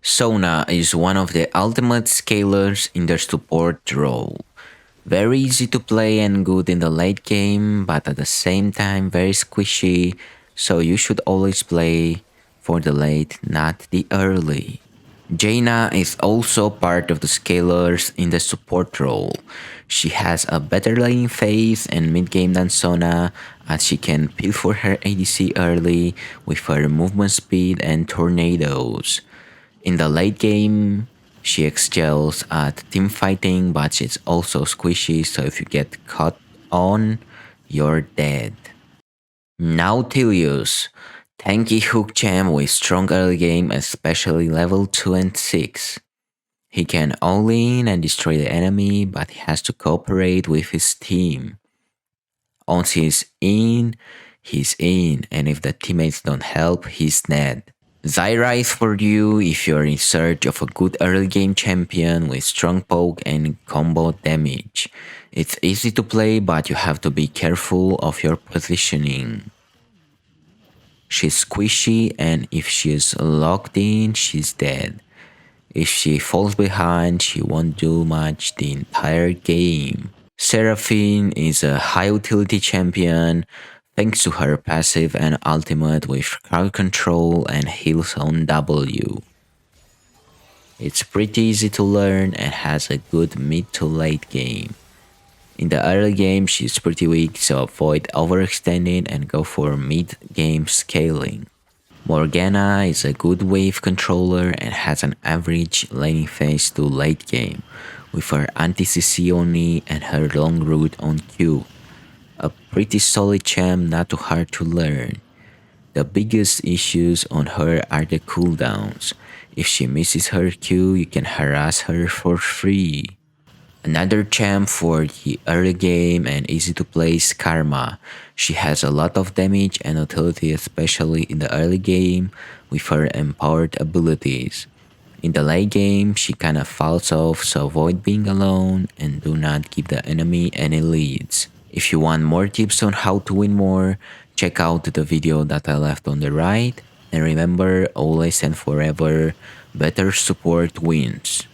Sona is one of the ultimate scalers in the support role. Very easy to play and good in the late game, but at the same time very squishy, so you should always play for the late, not the early. Janna is also part of the scalers in the support role. She has a better laning phase and mid game than Sona, as she can peel for her ADC early with her movement speed and tornadoes. In the late game, she excels at team fighting, but she's also squishy, so if you get caught on, you're dead. Nautilus, tanky hook champ with strong early game, especially level 2 and 6. He can all in and destroy the enemy, but he has to cooperate with his team. Once he's in, and if the teammates don't help, he's dead. Zyra is for you if you're in search of a good early game champion with strong poke and combo damage. It's easy to play, but you have to be careful of your positioning. She's squishy, and if she's locked in, she's dead. If she falls behind, she won't do much the entire game. Seraphine is a high utility champion thanks to her passive and ultimate with crowd control and heals on W. It's pretty easy to learn and has a good mid to late game. In the early game she's pretty weak, so avoid overextending and go for mid game scaling. Morgana is a good wave controller and has an average laning phase to late game, with her anti-CC only and her long route on Q. A pretty solid champ, not too hard to learn. The biggest issues on her are the cooldowns. If she misses her Q, you can harass her for free. Another champ for the early game and easy to play is Karma. She has a lot of damage and utility, especially in the early game with her empowered abilities. In the late game, she kinda falls off, so avoid being alone and do not give the enemy any leads. If you want more tips on how to win more, check out the video that I left on the right, and remember, always and forever, better support wins.